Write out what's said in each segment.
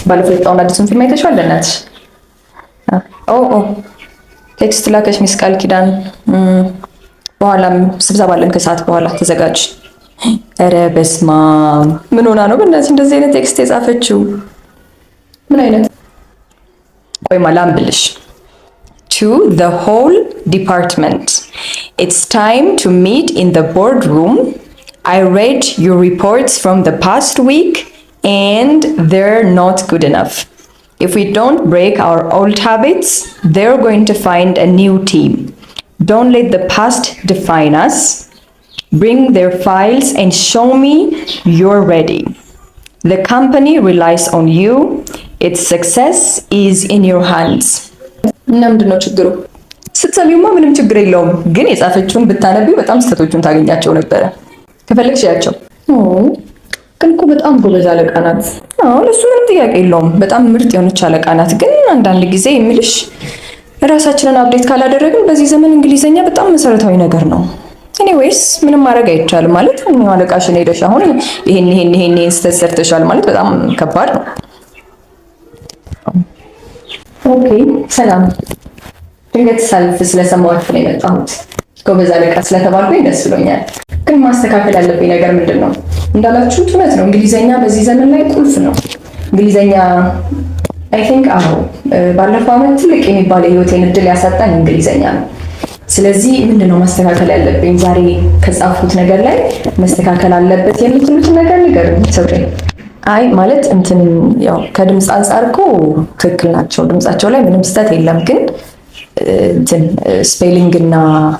ባለፈው የወጣውን አዲሱን ፊልም አይተሽዋል? ለእናትሽ ቴክስት ላከች ሚስ ቃል ኪዳን። በኋላም ስብሰባ አለን ከሰዓት በኋላ ተዘጋጅ። ኧረ በስመ አብ ምን ሆና ነው በእናትሽ እንደዚህ አይነት ቴክስት የጻፈችው? ምን አይነት ቆይማ ላምብልሽ። To the whole department, it's time to meet in the boardroom. I read your reports from the past week and they're not good enough. If we don't break our old habits, they're going to find a new team. Don't let the past define us. Bring their files and show me you're ready. The company relies on you. Its success is in your hands. እና ምንድነው ችግሩ? ስትሰሚውማ ምንም ችግር የለውም፣ ግን የጻፈችውን ብታነቢው በጣም ስህተቶቹን ታገኛቸው ነበረ። ከፈለግሽ ያቸው። ግን እኮ በጣም ጎበዝ አለቃ ናት። ለሱ ምንም ጥያቄ የለውም። በጣም ምርጥ የሆነች አለቃ ናት። ግን አንዳንድ ጊዜ የሚልሽ ራሳችንን አፕዴት ካላደረግን በዚህ ዘመን እንግሊዘኛ በጣም መሰረታዊ ነገር ነው። ኤኒዌይስ ምንም ማድረግ አይቻልም ማለት ነው። አለቃሽን ሄደሽ አሁን ይሄን ስህተት ሰርተሻል ማለት በጣም ከባድ ነው። ኦኬ ሰላም። ድንገት ሰልፍ ስለሰማሁት ነው የመጣሁት። ጎበዝ አለቃ ስለተባልኩኝ ደስ ብሎኛል። ግን ማስተካከል ያለብኝ ነገር ምንድን ነው? እንዳላችሁት እውነት ነው፣ እንግሊዘኛ በዚህ ዘመን ላይ ቁልፍ ነው። እንግሊዘኛ አይ ቲንክ ባለፈው ዓመት ትልቅ የሚባል የህይወቴን እድል ያሳጣኝ እንግሊዘኛ ነው። ስለዚህ ምንድን ነው ማስተካከል ያለብኝ? ዛሬ ከጻፉት ነገር ላይ መስተካከል አለበት የምትሉት ነገር ንገሩኝ። ሰውዬ አይ ማለት ያው ከድምፅ አንጻር እኮ ትክክል ናቸው። ድምፃቸው ላይ ምንም ስህተት የለም። ግን ስፔሊንግ እና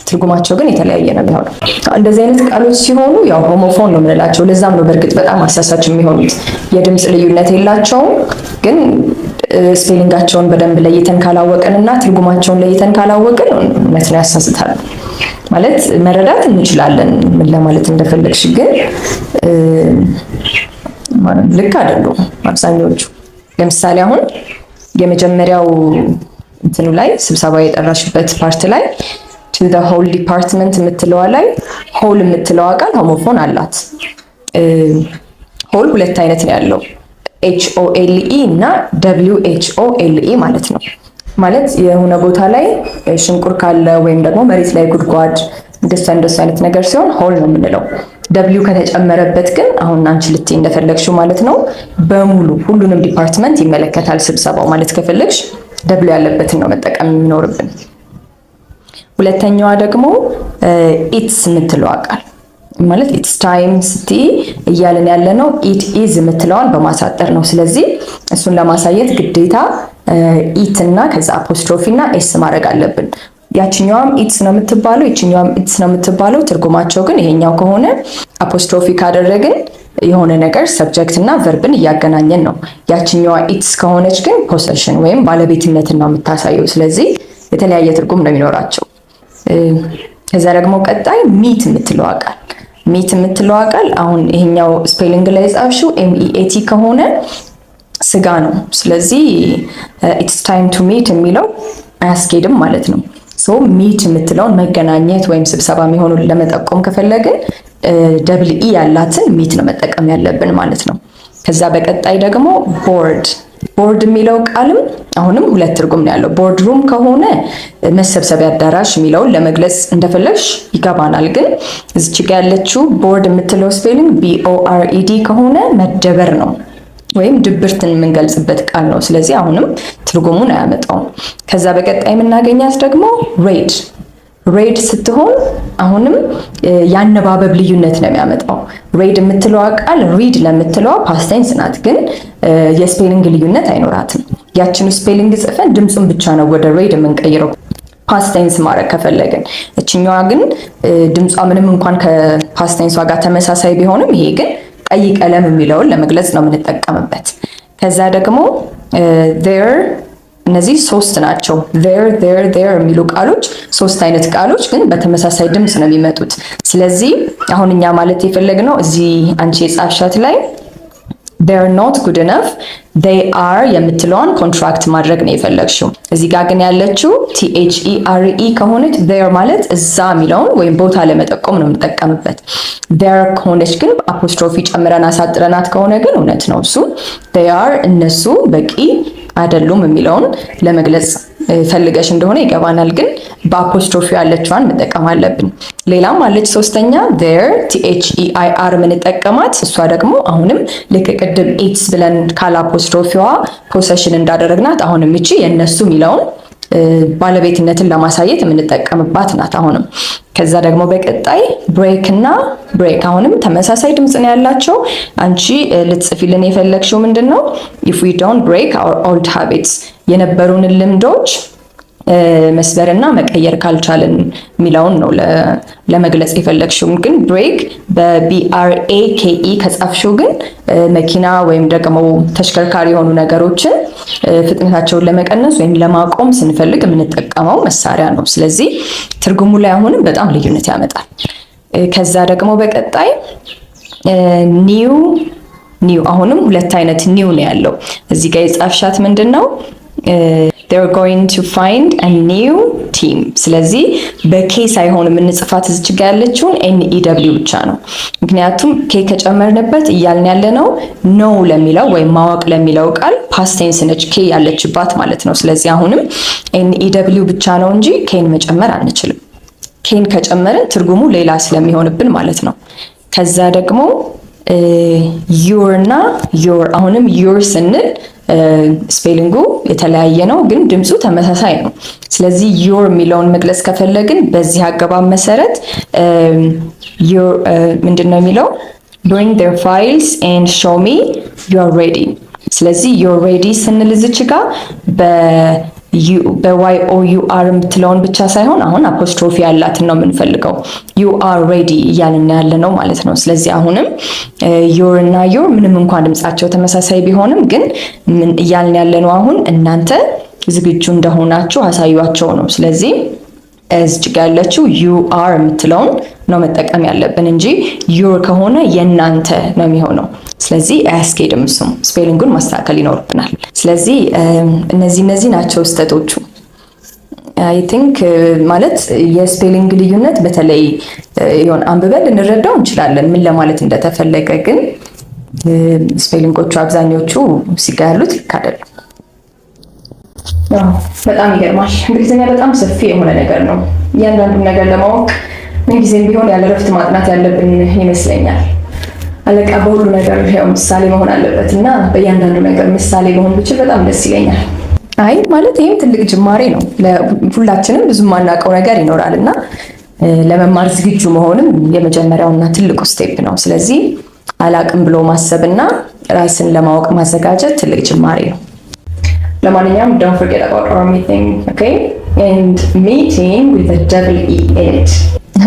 ትርጉማቸው ግን የተለያየ ነው የሚሆነው። እንደዚህ አይነት ቃሎች ሲሆኑ ያው ሆሞፎን ነው የምንላቸው። ለዛም ነው በእርግጥ በጣም አሳሳች የሚሆኑት። የድምፅ ልዩነት የላቸውም፣ ግን ስፔሊንጋቸውን በደንብ ለይተን ካላወቅን እና ትርጉማቸውን ለይተን ካላወቅን እውነት ነው ያሳስታል። ማለት መረዳት እንችላለን ምን ለማለት እንደፈለግሽ፣ ግን ልክ አይደሉም አብዛኞቹ። ለምሳሌ አሁን የመጀመሪያው እንትኑ ላይ ስብሰባ የጠራሽበት ፓርት ላይ to the whole department የምትለዋ ላይ whole የምትለዋ ቃል ሆሞፎን አላት። whole ሁለት አይነት ነው ያለው፣ HOLE እና WHOLE ማለት ነው። ማለት የሆነ ቦታ ላይ ሽንቁር ካለ ወይም ደግሞ መሬት ላይ ጉድጓድ እንደሱ አይነት ነገር ሲሆን whole ነው የምንለው። ደብሊው ከተጨመረበት ግን አሁን አንቺ ልትይ እንደፈለግሽው ማለት ነው በሙሉ ሁሉንም ዲፓርትመንት ይመለከታል ስብሰባው ማለት ከፈለግሽ ደብሊው ያለበትን ነው መጠቀም የሚኖርብን። ሁለተኛዋ ደግሞ ኢትስ የምትለዋ ቃል ማለት ኢትስ ታይም ስቲ እያልን ያለ ነው ኢት ኢዝ የምትለዋን በማሳጠር ነው። ስለዚህ እሱን ለማሳየት ግዴታ ኢት እና ከዛ አፖስትሮፊ እና ኤስ ማድረግ አለብን። ያችኛዋም ኢትስ ነው የምትባለው፣ ይችኛዋም ኢትስ ነው የምትባለው። ትርጉማቸው ግን ይሄኛው ከሆነ አፖስትሮፊ ካደረግን የሆነ ነገር ሰብጀክት እና ቨርብን እያገናኘን ነው። ያችኛዋ ኢትስ ከሆነች ግን ፖሰሽን ወይም ባለቤትነትን ነው የምታሳየው። ስለዚህ የተለያየ ትርጉም ነው የሚኖራቸው። ከዛ ደግሞ ቀጣይ ሚት የምትለዋ ቃል ሚት የምትለዋ ቃል አሁን ይሄኛው ስፔሊንግ ላይ ጻፍሽው MEAT ከሆነ ስጋ ነው። ስለዚህ ኢትስ ታይም ቱ ሚት የሚለው አያስኬድም ማለት ነው። ሶ ሚት የምትለውን መገናኘት ወይም ስብሰባ የሚሆኑን ለመጠቆም ከፈለግን ደብል ኢ ያላትን ሚት ነው መጠቀም ያለብን ማለት ነው። ከዛ በቀጣይ ደግሞ ቦርድ የሚለው ቃልም አሁንም ሁለት ትርጉም ነው ያለው። ቦርድ ሩም ከሆነ መሰብሰቢያ አዳራሽ የሚለውን ለመግለጽ እንደፈለግሽ ይገባናል። ግን እዚች ጋ ያለችው ቦርድ የምትለው ስፔሊንግ BORED ከሆነ መደበር ነው ወይም ድብርትን የምንገልጽበት ቃል ነው። ስለዚህ አሁንም ትርጉሙን አያመጣውም። ከዛ በቀጣይ የምናገኛት ደግሞ ሬድ ስትሆን አሁንም የአነባበብ ልዩነት ነው የሚያመጣው። ሬድ የምትለዋ ቃል ሪድ ለምትለዋ ፓስት ቴንስ ናት፣ ግን የስፔሊንግ ልዩነት አይኖራትም። ያችኑ ስፔሊንግ ጽፈን ድምፁን ብቻ ነው ወደ ሬድ የምንቀይረው ፓስት ቴንስ ማድረግ ከፈለግን። እችኛዋ ግን ድምጿ ምንም እንኳን ከፓስት ቴንሷ ጋር ተመሳሳይ ቢሆንም ይሄ ግን ቀይ ቀለም የሚለውን ለመግለጽ ነው የምንጠቀምበት። ከዛ ደግሞ there እነዚህ ሶስት ናቸው። there የሚሉ ቃሎች ሶስት አይነት ቃሎች ግን በተመሳሳይ ድምፅ ነው የሚመጡት። ስለዚህ አሁን እኛ ማለት የፈለግነው እዚህ አንቺ የጻፍሻት ላይ they're not good enough they are የምትለዋን ኮንትራክት ማድረግ ነው የፈለግሽው። እዚህ ጋር ግን ያለችው THERE ከሆነች there ማለት እዛ የሚለውን ወይም ቦታ ለመጠቆም ነው የምንጠቀምበት። there ከሆነች ግን አፖስትሮፊ ጨምረን አሳጥረናት ከሆነ ግን እውነት ነው እሱ they are እነሱ በቂ አይደሉም የሚለውን ለመግለጽ ፈልገሽ እንደሆነ ይገባናል። ግን በአፖስትሮፊ ያለችዋን መጠቀም አለብን። ሌላም አለች ሶስተኛ there THEIR የምንጠቀማት እሷ ደግሞ አሁንም ልክ ቅድም ኢትስ ብለን ካለ አፖስትሮፊዋ ፖሰሽን እንዳደረግናት አሁንም እቺ የነሱ የሚለውን ባለቤትነትን ለማሳየት የምንጠቀምባት ናት አሁንም። ከዛ ደግሞ በቀጣይ ብሬክ እና ብሬክ አሁንም ተመሳሳይ ድምጽ ነው ያላቸው። አንቺ ልትጽፊልን የፈለግሽው ምንድነው? if we don't break our old habits የነበሩንን ልምዶች መስበርና መቀየር ካልቻልን የሚለውን ነው ለመግለጽ የፈለግሽው። ግን ብሬክ በBRAKE ከጻፍሽው ግን መኪና ወይም ደግሞ ተሽከርካሪ የሆኑ ነገሮችን ፍጥነታቸውን ለመቀነስ ወይም ለማቆም ስንፈልግ የምንጠቀመው መሳሪያ ነው። ስለዚህ ትርጉሙ ላይ አሁንም በጣም ልዩነት ያመጣል። ከዛ ደግሞ በቀጣይ ኒው አሁንም ሁለት አይነት ኒው ነው ያለው። እዚህ ጋር የጻፍሻት ምንድነው? they're going to find a new team። ስለዚህ በኬ ሳይሆን የምንጽፋት እዚች ጋር ያለችውን NEW ብቻ ነው። ምክንያቱም ኬ ከጨመርንበት እያልን ያለ ነው ኖ ለሚለው ወይም ማወቅ ለሚለው ቃል ፓስት ቴንስ ነች ኬ ያለችባት ማለት ነው። ስለዚህ አሁንም NEW ብቻ ነው እንጂ ኬን መጨመር አንችልም። ኬን ከጨመርን ትርጉሙ ሌላ ስለሚሆንብን ማለት ነው። ከዛ ደግሞ ዩር እና ዩር አሁንም ዩር ስንል ስፔሊንጉ የተለያየ ነው ግን ድምፁ ተመሳሳይ ነው። ስለዚህ ዩር የሚለውን መግለጽ ከፈለግን በዚህ አገባብ መሰረት ዩር ምንድነው የሚለው? bring their files and show me you are ready። ስለዚህ you are ready ስንል እዚች ጋር በYOUR የምትለውን ብቻ ሳይሆን አሁን አፖስትሮፊ ያላትን ነው የምንፈልገው። you are ready እያልን ያለ ነው ማለት ነው። ስለዚህ አሁንም your እና your ምንም እንኳን ድምጻቸው ተመሳሳይ ቢሆንም ግን እያልን ያለ ነው አሁን እናንተ ዝግጁ እንደሆናችሁ አሳዩአቸው ነው። ስለዚህ እዚህ ጋር ያለችው you are የምትለውን ነው መጠቀም ያለብን እንጂ your ከሆነ የናንተ ነው የሚሆነው። ስለዚህ አያስኬድም፣ እሱም ስፔሊንጉን ማስተካከል ይኖርብናል። ስለዚህ እነዚህ ናቸው ስህተቶቹ። አይ ቲንክ ማለት የስፔሊንግ ልዩነት በተለይ ይሁን አንብበን ልንረዳው እንችላለን ምን ለማለት እንደተፈለገ፣ ግን ስፔሊንጎቹ አብዛኞቹ ሲጋ ያሉት ልክ አይደለም። በጣም ይገርማል። እንግሊዝኛ በጣም ሰፊ የሆነ ነገር ነው። እያንዳንዱን ነገር ለማወቅ ምንጊዜም ቢሆን ያለ እረፍት ማጥናት ያለብን ይመስለኛል። አለቃ በሁሉ ነገር ያው ምሳሌ መሆን አለበት እና በእያንዳንዱ ነገር ምሳሌ መሆን ብችል በጣም ደስ ይለኛል። አይ ማለት ይሄም ትልቅ ጅማሬ ነው። ሁላችንም ብዙ ማናውቀው ነገር ይኖራል እና ለመማር ዝግጁ መሆንም የመጀመሪያውና ትልቁ ስቴፕ ነው። ስለዚህ አላቅም ብሎ ማሰብና ራስን ለማወቅ ማዘጋጀት ትልቅ ጅማሬ ነው። ለማንኛውም don't forget about our meeting, okay? And meeting with a double E in it.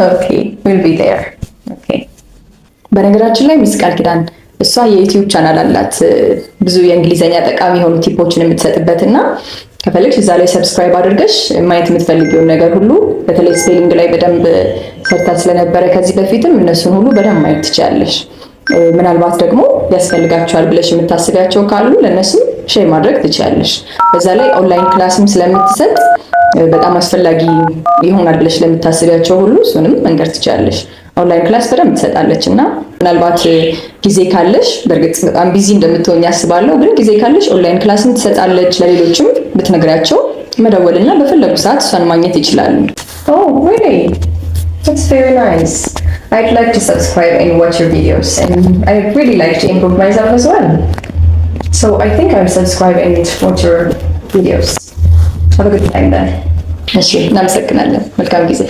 Okay, we'll be there. Okay. በነገራችን ላይ ሚስ ቃል ኪዳን እሷ የዩቲዩብ ቻናል አላት ብዙ የእንግሊዘኛ ጠቃሚ የሆኑ ቲፖችን የምትሰጥበት እና ከፈለግሽ እዛ ላይ ሰብስክራይብ አድርገሽ ማየት የምትፈልጊውን ነገር ሁሉ በተለይ ስፔሊንግ ላይ በደንብ ሰርታ ስለነበረ ከዚህ በፊትም እነሱን ሁሉ በደንብ ማየት ትችያለሽ። ምናልባት ደግሞ ያስፈልጋቸዋል ብለሽ የምታስቢያቸው ካሉ ለነሱ ሼር ማድረግ ትችያለሽ። በዛ ላይ ኦንላይን ክላስም ስለምትሰጥ በጣም አስፈላጊ ይሆናል ብለሽ ለምታስቢያቸው ሁሉ እሱንም መንገር ትችያለሽ። ኦንላይን ክላስ በደንብ ትሰጣለች እና ምናልባት ጊዜ ካለሽ በእርግጥ በጣም ቢዚ እንደምትሆኝ አስባለሁ፣ ግን ጊዜ ካለሽ ኦንላይን ክላስም ትሰጣለች። ለሌሎችም ብትነግራቸው መደወልና በፈለጉ ሰዓት እሷን ማግኘት ይችላሉ። Oh, really? That's very nice. I'd like to subscribe and watch your videos, and I'd really like to improve myself as well. So I think I'll subscribe and watch your videos. Have a good time then. እሺ፣ እናመሰግናለን። መልካም ጊዜ